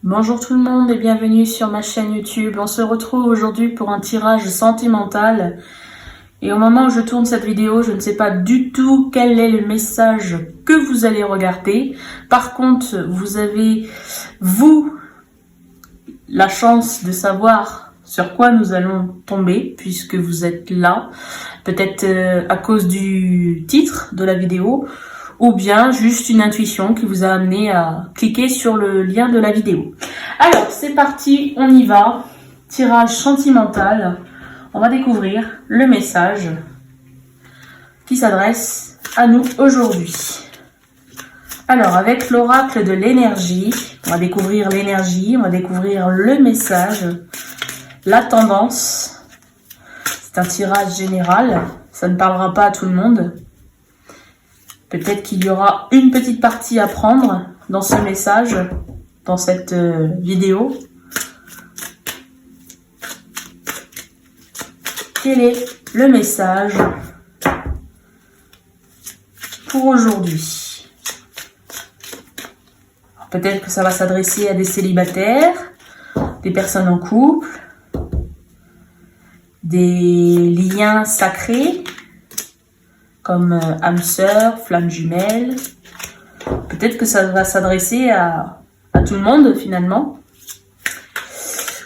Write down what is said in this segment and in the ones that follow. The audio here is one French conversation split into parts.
Bonjour tout le monde et bienvenue sur ma chaîne YouTube. On se retrouve aujourd'hui pour un tirage sentimental. Et au moment où je tourne cette vidéo, je ne sais pas du tout quel est le message que vous allez regarder. Par contre, vous avez, la chance de savoir sur quoi nous allons tomber, puisque vous êtes là. Peut-être à cause du titre de la vidéo, ou bien juste une intuition qui vous a amené à cliquer sur le lien de la vidéo. Alors, c'est parti, on y va. Tirage sentimental. On va découvrir le message qui s'adresse à nous aujourd'hui. Alors, avec l'oracle de l'énergie, on va découvrir l'énergie, on va découvrir le message, la tendance. C'est un tirage général, ça ne parlera pas à tout le monde. Peut-être qu'il y aura une petite partie à prendre dans ce message, dans cette vidéo. Quel est le message pour aujourd'hui? Peut-être que ça va s'adresser à des célibataires, des personnes en couple, des liens sacrés, comme âme sœur, flamme jumelle. Peut-être que ça va s'adresser à tout le monde finalement.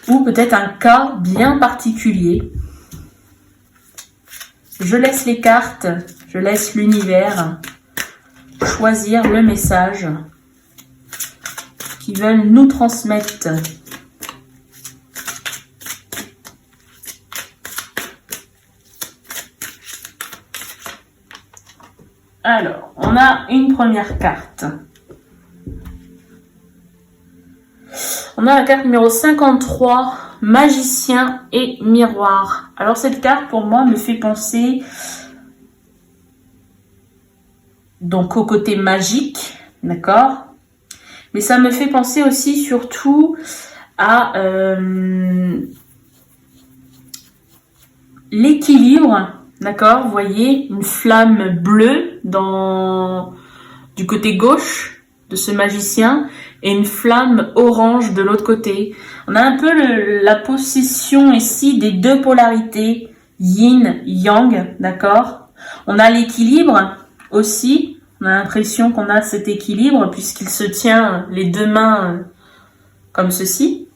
Ou peut-être un cas bien particulier. Je laisse les cartes, je laisse l'univers choisir le message qu'ils veulent nous transmettre. Alors, on a une première carte. On a la carte numéro 53, magicien et miroir. Alors cette carte pour moi me fait penser donc au côté magique, d'accord? Mais ça me fait penser aussi surtout à l'équilibre. D'accord, vous voyez une flamme bleue du côté gauche de ce magicien et une flamme orange de l'autre côté. On a un peu la possession ici des deux polarités, yin, yang, d'accord. On a l'équilibre aussi, on a l'impression qu'on a cet équilibre puisqu'il se tient les deux mains comme ceci.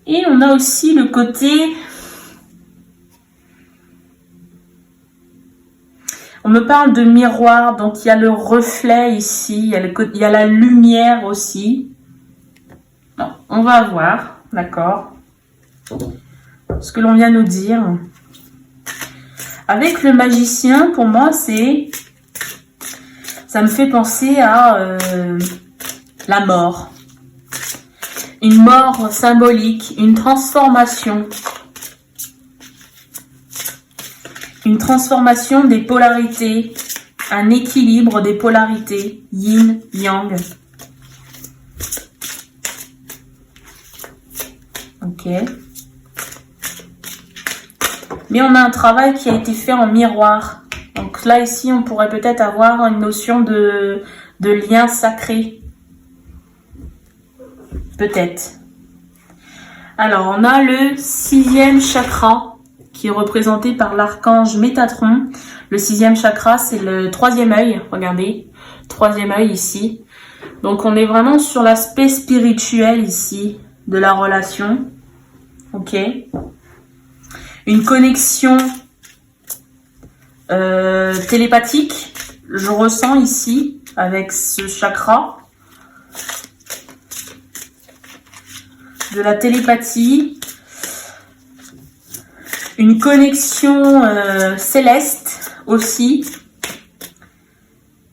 Et on a aussi le côté... On me parle de miroir, donc il y a le reflet ici, il y a la lumière aussi. Bon, on va voir, d'accord, ce que l'on vient nous dire. Avec le magicien, pour moi, ça me fait penser à la mort. Une mort symbolique, une transformation. Une transformation des polarités, un équilibre des polarités, yin, yang. Ok. Mais on a un travail qui a été fait en miroir. Donc là, ici, on pourrait peut-être avoir une notion de lien sacré. Peut-être. Alors, on a le 6e chakra, qui est représenté par l'archange Métatron. Le 6e chakra, c'est le 3e œil. Regardez, 3e œil ici. Donc, on est vraiment sur l'aspect spirituel ici de la relation. Ok. Une connexion télépathique, je ressens ici, avec ce chakra. De la télépathie. Une connexion céleste aussi,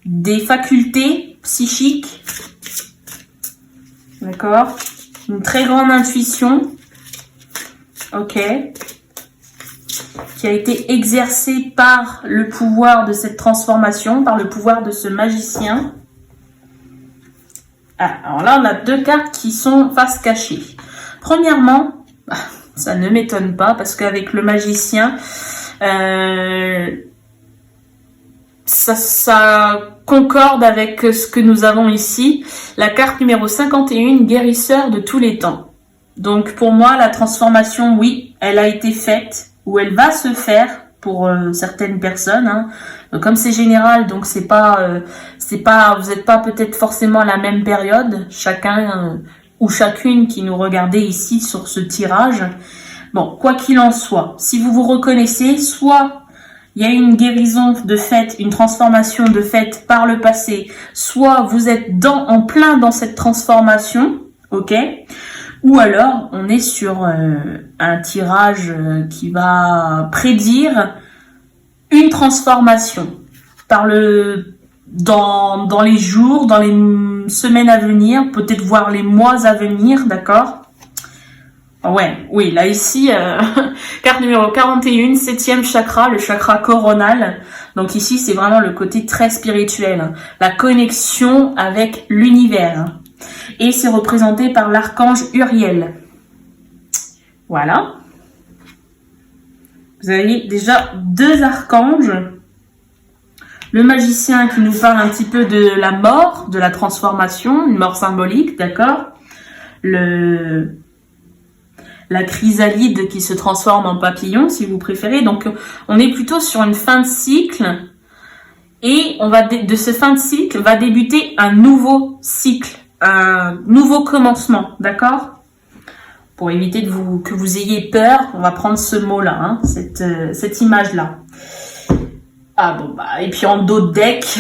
des facultés psychiques, d'accord, une très grande intuition, ok, qui a été exercée par le pouvoir de cette transformation, par le pouvoir de ce magicien. Ah, alors là, on a deux cartes qui sont face cachée. Premièrement, ça ne m'étonne pas parce qu'avec le magicien, ça concorde avec ce que nous avons ici. La carte numéro 51, guérisseur de tous les temps. Donc pour moi, la transformation, oui, elle a été faite ou elle va se faire pour certaines personnes. Hein. Donc, comme c'est général, donc vous n'êtes pas peut-être forcément à la même période, chacun ou chacune qui nous regardez ici sur ce tirage. Bon, quoi qu'il en soit, si vous vous reconnaissez, soit il y a une guérison de fait, une transformation de fait par le passé, soit vous êtes en plein dans cette transformation, ok? Ou alors, on est sur un tirage qui va prédire une transformation dans les jours, dans les semaines à venir, peut-être voir les mois à venir, d'accord? Ouais, oui, là ici, carte numéro 41, 7e chakra, le chakra coronal. Donc ici, c'est vraiment le côté très spirituel, hein, la connexion avec l'univers. Hein. Et c'est représenté par l'archange Uriel. Voilà. Vous avez déjà 2 archanges. Le magicien qui nous parle un petit peu de la mort, de la transformation, une mort symbolique, d'accord? La chrysalide qui se transforme en papillon, si vous préférez. Donc, on est plutôt sur une fin de cycle. Et de ce fin de cycle va débuter un nouveau cycle, un nouveau commencement, d'accord? Pour éviter que vous ayez peur, on va prendre ce mot-là, hein, cette image-là. Ah bon, bah, et puis en dos de deck,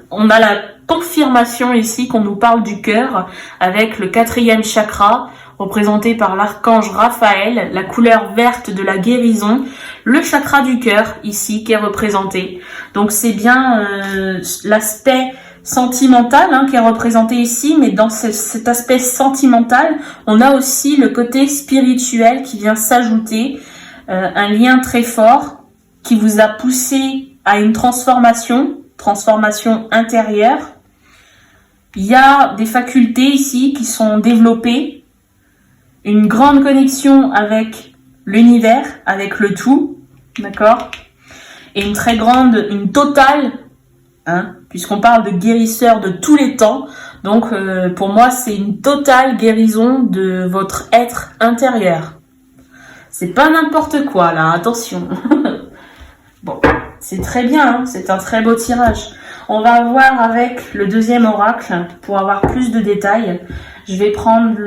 on a la confirmation ici qu'on nous parle du cœur avec le 4e chakra, représenté par l'archange Raphaël, la couleur verte de la guérison, le chakra du cœur ici qui est représenté. Donc c'est bien l'aspect sentimental hein, qui est représenté ici, mais dans cet aspect sentimental, on a aussi le côté spirituel qui vient s'ajouter, un lien très fort qui vous a poussé à une transformation intérieure. Il y a des facultés ici qui sont développées, une grande connexion avec l'univers, avec le tout, d'accord? Et une totale, hein, puisqu'on parle de guérisseur de tous les temps, donc pour moi c'est une totale guérison de votre être intérieur. C'est pas n'importe quoi là, attention. Bon, c'est très bien, hein, c'est un très beau tirage. On va voir avec le 2e oracle pour avoir plus de détails. Je vais prendre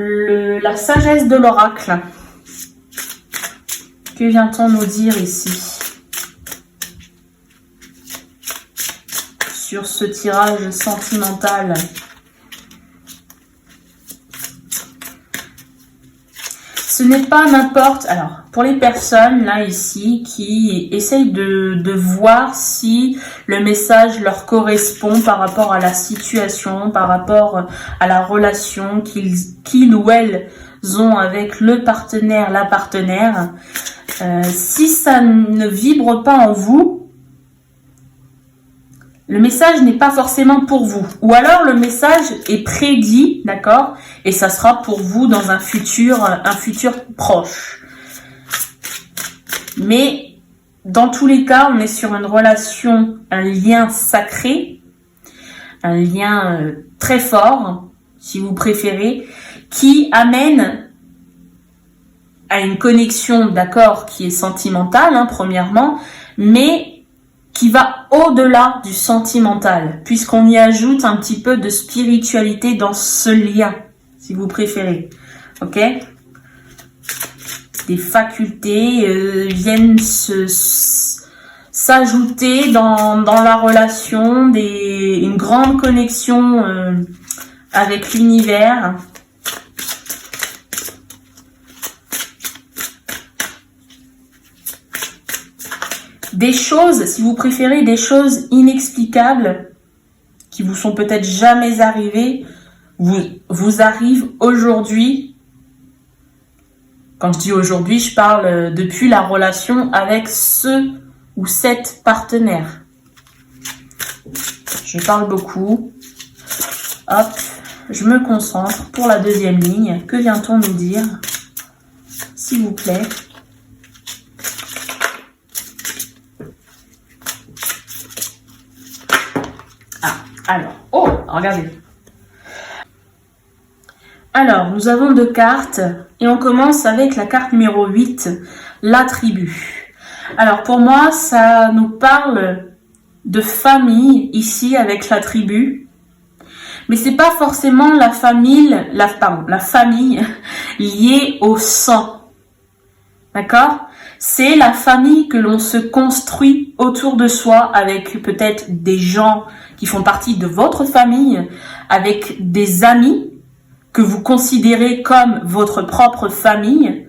la sagesse de l'oracle. Que vient-on nous dire ici sur ce tirage sentimental? Ce n'est pas n'importe... Alors, pour les personnes, là, ici, qui essayent de voir si le message leur correspond par rapport à la situation, par rapport à la relation qu'ils ou elles ont avec le partenaire, la partenaire, si ça ne vibre pas en vous, le message n'est pas forcément pour vous. Ou alors le message est prédit, d'accord? Et ça sera pour vous dans un futur proche. Mais dans tous les cas, on est sur une relation, un lien sacré, un lien très fort, si vous préférez, qui amène à une connexion, d'accord, qui est sentimentale, hein, premièrement, mais qui va au-delà du sentimental, puisqu'on y ajoute un petit peu de spiritualité dans ce lien, si vous préférez. Ok? Des facultés viennent s'ajouter dans la relation, une grande connexion avec l'univers. Des choses, si vous préférez, des choses inexplicables qui vous sont peut-être jamais arrivées, vous arrivent aujourd'hui. Quand je dis aujourd'hui, je parle depuis la relation avec ce ou cette partenaire. Je parle beaucoup. Hop, je me concentre pour la 2e ligne. Que vient-on nous dire, s'il vous plaît? Alors, oh, regardez. Alors, nous avons 2 cartes et on commence avec la carte numéro 8, la tribu. Alors, pour moi, ça nous parle de famille ici avec la tribu. Mais c'est pas forcément la famille liée au sang. D'accord? C'est la famille que l'on se construit autour de soi avec peut-être des gens qui font partie de votre famille, avec des amis que vous considérez comme votre propre famille,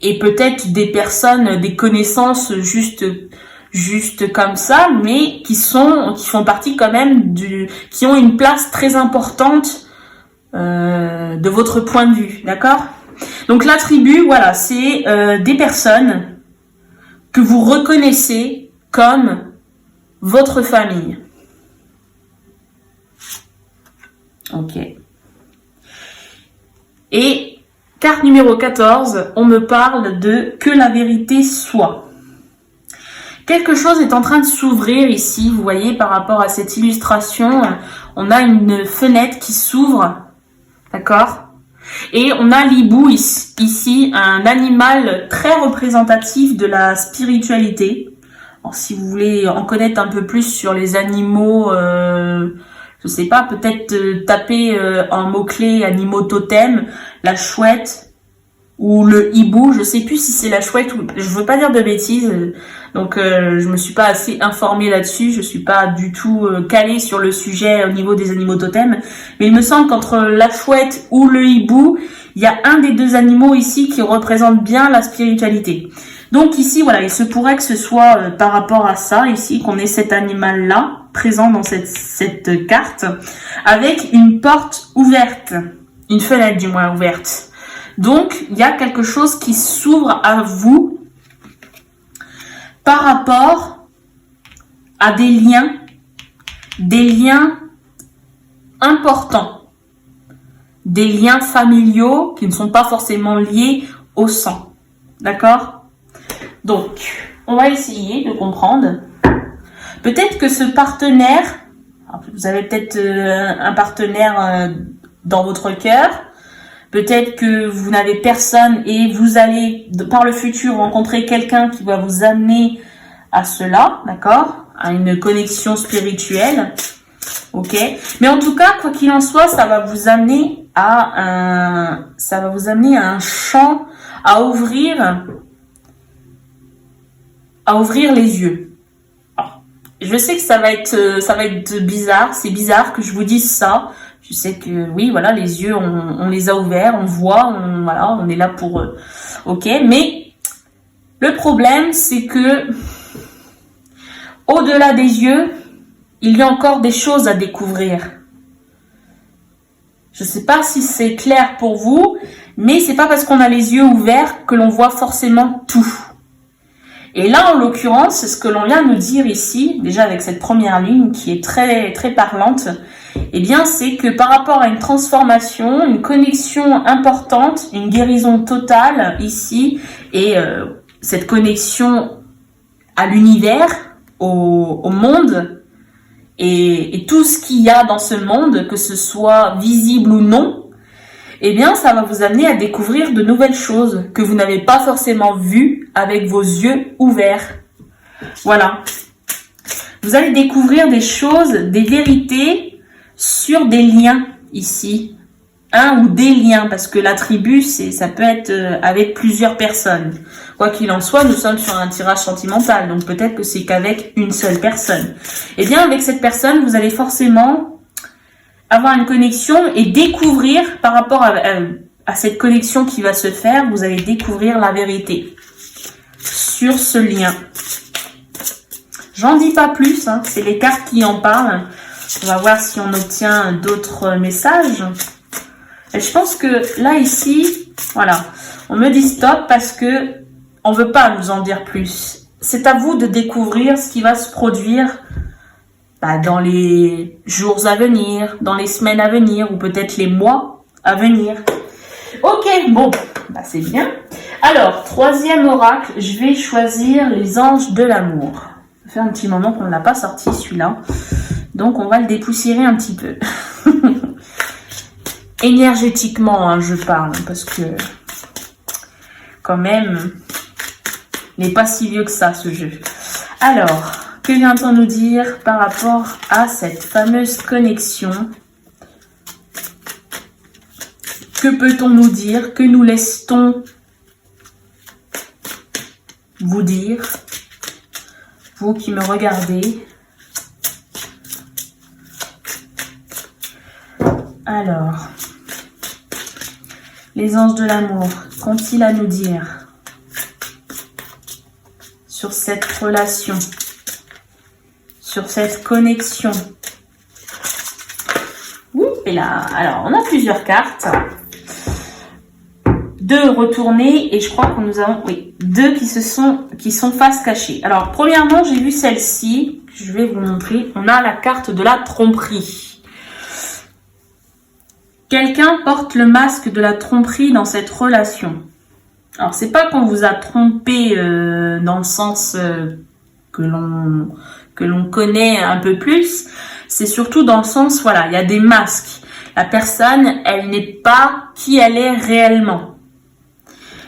et peut-être des personnes, des connaissances juste comme ça, mais qui font partie quand même qui ont une place très importante de votre point de vue, d'accord? Donc la tribu, voilà, c'est des personnes que vous reconnaissez comme votre famille. Ok. Et carte numéro 14, on me parle de que la vérité soit. Quelque chose est en train de s'ouvrir ici, vous voyez, par rapport à cette illustration, on a une fenêtre qui s'ouvre, d'accord? Et on a l'hibou ici, un animal très représentatif de la spiritualité. Alors, si vous voulez en connaître un peu plus sur les animaux, je sais pas, peut-être taper en mot-clé animaux totems, la chouette ou le hibou, je sais plus si c'est la chouette ou... Je veux pas dire de bêtises, donc je me suis pas assez informée là-dessus, je suis pas du tout calée sur le sujet au niveau des animaux totems, mais il me semble qu'entre la chouette ou le hibou, il y a un des 2 animaux ici qui représente bien la spiritualité. Donc ici, voilà, il se pourrait que ce soit par rapport à ça, ici, qu'on ait cet animal-là, présent dans cette carte, avec une porte ouverte, une fenêtre du moins ouverte. Donc, il y a quelque chose qui s'ouvre à vous par rapport à des liens importants, des liens familiaux qui ne sont pas forcément liés au sang. D'accord? Donc, on va essayer de comprendre. Peut-être que ce partenaire, vous avez peut-être un partenaire dans votre cœur, peut-être que vous n'avez personne et vous allez, par le futur, rencontrer quelqu'un qui va vous amener à cela, d'accord? À une connexion spirituelle, ok? Mais en tout cas, quoi qu'il en soit, ça va vous amener à un champ, à ouvrir les yeux. Alors, je sais que ça va être bizarre, c'est bizarre que je vous dise ça. Je sais que oui, voilà, les yeux, on les a ouverts, on voit, on est là pour ok, mais le problème, c'est que au-delà des yeux, il y a encore des choses à découvrir. Je sais pas si c'est clair pour vous, mais c'est pas parce qu'on a les yeux ouverts que l'on voit forcément tout. Et là, en l'occurrence, c'est ce que l'on vient nous dire ici, déjà avec cette première ligne qui est très, très parlante, eh bien, c'est que par rapport à une transformation, une connexion importante, une guérison totale ici, et cette connexion à l'univers, au monde, et tout ce qu'il y a dans ce monde, que ce soit visible ou non, eh bien, ça va vous amener à découvrir de nouvelles choses que vous n'avez pas forcément vues avec vos yeux ouverts. Voilà. Vous allez découvrir des choses, des vérités sur des liens ici. Un ou des liens, parce que la tribu, ça peut être avec plusieurs personnes. Quoi qu'il en soit, nous sommes sur un tirage sentimental, donc peut-être que c'est qu'avec une seule personne. Eh bien, avec cette personne, vous allez forcément avoir une connexion et découvrir, par rapport à cette connexion qui va se faire, vous allez découvrir la vérité sur ce lien. J'en dis pas plus, hein, c'est les cartes qui en parlent. On va voir si on obtient d'autres messages. Et je pense que là, ici, voilà, on me dit stop parce que on veut pas nous en dire plus. C'est à vous de découvrir ce qui va se produire dans les jours à venir, dans les semaines à venir, ou peut-être les mois à venir. Ok, bon, c'est bien. Alors, troisième oracle, je vais choisir les anges de l'amour. fait un petit moment qu'on ne l'a pas sorti celui-là. Donc on va le dépoussiérer un petit peu. Énergétiquement, hein, je parle, parce que quand même, il n'est pas si vieux que ça, ce jeu. Alors, que vient-on nous dire par rapport à cette fameuse connexion? Que peut-on nous dire? Que nous laisse-t-on vous dire? Vous qui me regardez. Alors, les anges de l'amour, qu'ont-ils à nous dire sur cette relation, sur cette connexion? Ouh, et là, alors, on a plusieurs cartes. 2 retournées et je crois que nous avons, oui, 2 qui sont face cachée. Alors, premièrement, j'ai vu celle-ci. Je vais vous montrer. On a la carte de la tromperie. Quelqu'un porte le masque de la tromperie dans cette relation. Alors, c'est pas qu'on vous a trompé dans le sens que l'on connaît un peu plus. C'est surtout dans le sens, voilà, il y a des masques. La personne, elle n'est pas qui elle est réellement.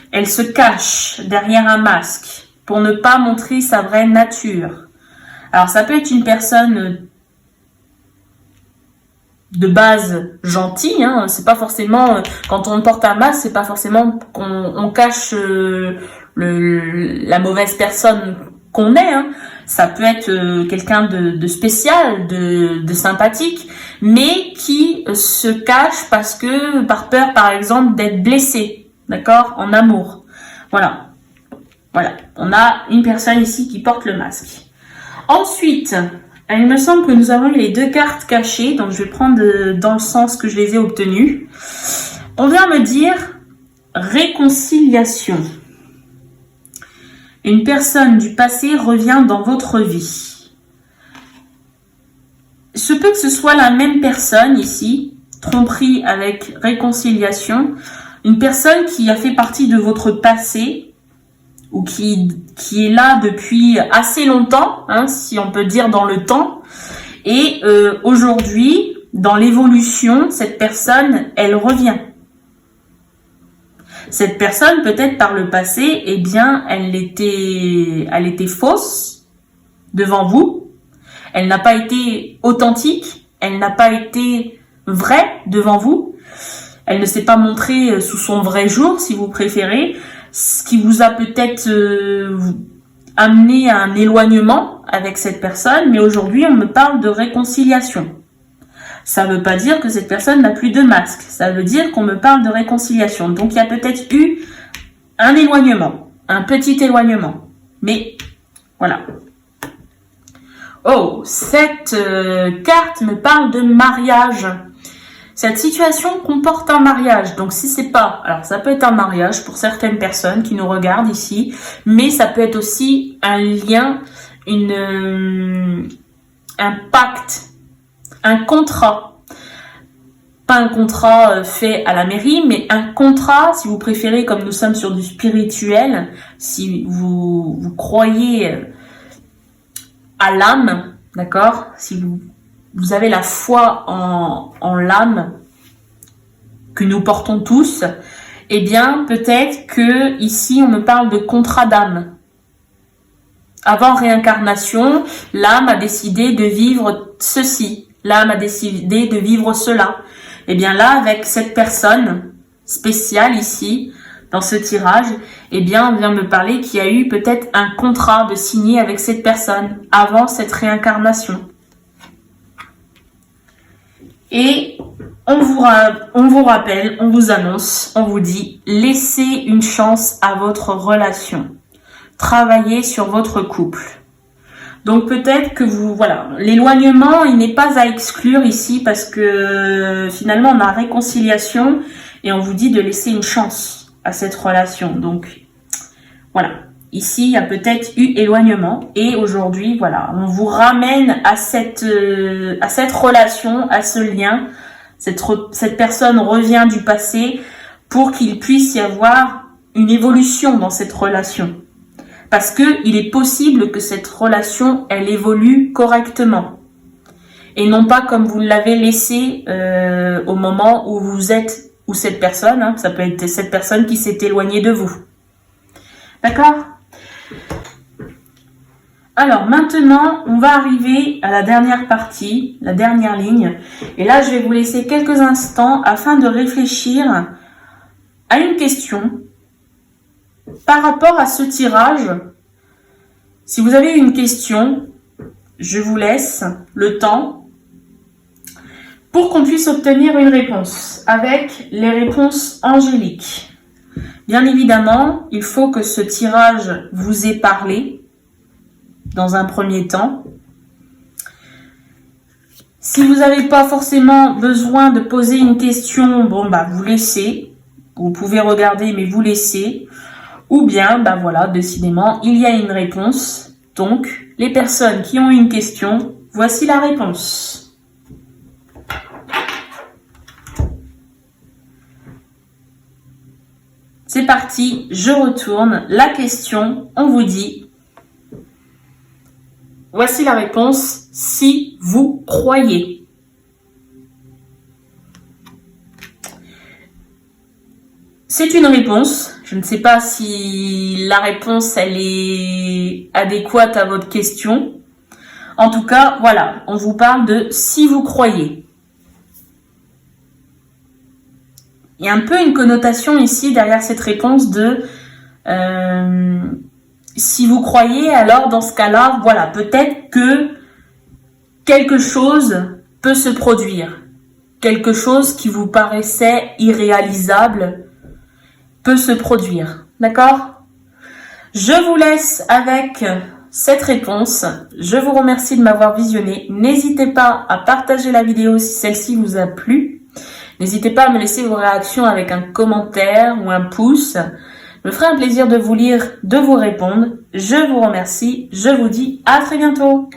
Elle se cache derrière un masque pour ne pas montrer sa vraie nature. Alors, ça peut être une personne de base gentille, hein. C'est pas forcément, quand on porte un masque, c'est pas forcément qu'on cache la mauvaise personne qu'on est, hein. Ça peut être quelqu'un de spécial, de sympathique, mais qui se cache par peur, par exemple, d'être blessé. D'accord? En amour. Voilà. Voilà. On a une personne ici qui porte le masque. Ensuite, il me semble que nous avons eu les 2 cartes cachées. Donc, je vais prendre dans le sens que je les ai obtenues. On vient me dire réconciliation. Une personne du passé revient dans votre vie. Il se peut que ce soit la même personne ici. Tromperie avec réconciliation. Une personne qui a fait partie de votre passé ou qui est là depuis assez longtemps, hein, si on peut dire dans le temps. Et aujourd'hui, dans l'évolution, cette personne, elle revient. Cette personne, peut-être par le passé, eh bien, elle était fausse devant vous. Elle n'a pas été authentique. Elle n'a pas été vraie devant vous. Elle ne s'est pas montrée sous son vrai jour, si vous préférez, ce qui vous a peut-être amené à un éloignement avec cette personne, mais aujourd'hui, on me parle de réconciliation. Ça ne veut pas dire que cette personne n'a plus de masque, ça veut dire qu'on me parle de réconciliation. Donc, il y a peut-être eu un éloignement, un petit éloignement, mais voilà. Oh, cette carte me parle de mariage. Cette situation comporte un mariage, donc si c'est pas, alors ça peut être un mariage pour certaines personnes qui nous regardent ici, mais ça peut être aussi un lien, un pacte, un contrat. Pas un contrat fait à la mairie, mais un contrat, si vous préférez, comme nous sommes sur du spirituel, si vous croyez à l'âme, d'accord, si vous avez la foi en l'âme que nous portons tous, eh bien, peut-être que ici, on me parle de contrat d'âme. Avant réincarnation, l'âme a décidé de vivre ceci. L'âme a décidé de vivre cela. Eh bien là, avec cette personne spéciale ici, dans ce tirage, eh bien, on vient me parler qu'il y a eu peut-être un contrat de signer avec cette personne avant cette réincarnation. Et on vous rappelle, on vous annonce, on vous dit, laissez une chance à votre relation. Travaillez sur votre couple. Donc peut-être que voilà, l'éloignement, il n'est pas à exclure ici parce que finalement on a réconciliation et on vous dit de laisser une chance à cette relation. Donc voilà, ici il y a peut-être eu éloignement et aujourd'hui voilà, on vous ramène à cette relation, à ce lien. Cette personne revient du passé pour qu'il puisse y avoir une évolution dans cette relation. Parce que il est possible que cette relation, elle évolue correctement. Et non pas comme vous l'avez laissé au moment où vous êtes, ou cette personne, hein, ça peut être cette personne qui s'est éloignée de vous. D'accord ? Alors maintenant, on va arriver à la dernière partie, la dernière ligne. Et là, je vais vous laisser quelques instants afin de réfléchir à une question par rapport à ce tirage. Si vous avez une question, je vous laisse le temps pour qu'on puisse obtenir une réponse avec les réponses angéliques. Bien évidemment, il faut que ce tirage vous ait parlé dans un premier temps. Si vous n'avez pas forcément besoin de poser une question, bon bah vous laissez. Vous pouvez regarder mais vous laissez. Ou bien, bah voilà, décidément, il y a une réponse. Donc, les personnes qui ont une question, voici la réponse. C'est parti, je retourne. La question, on vous dit, voici la réponse, si vous croyez. C'est une réponse. Je ne sais pas si la réponse, elle est adéquate à votre question. En tout cas, voilà, on vous parle de si vous croyez. Il y a un peu une connotation ici derrière cette réponse de si vous croyez, alors dans ce cas-là, voilà, peut-être que quelque chose peut se produire. Quelque chose qui vous paraissait irréalisable peut se produire. D'accord ? Je vous laisse avec cette réponse. Je vous remercie de m'avoir visionné. N'hésitez pas à partager la vidéo si celle-ci vous a plu. N'hésitez pas à me laisser vos réactions avec un commentaire ou un pouce. Je me ferai un plaisir de vous lire, de vous répondre. Je vous remercie. Je vous dis à très bientôt.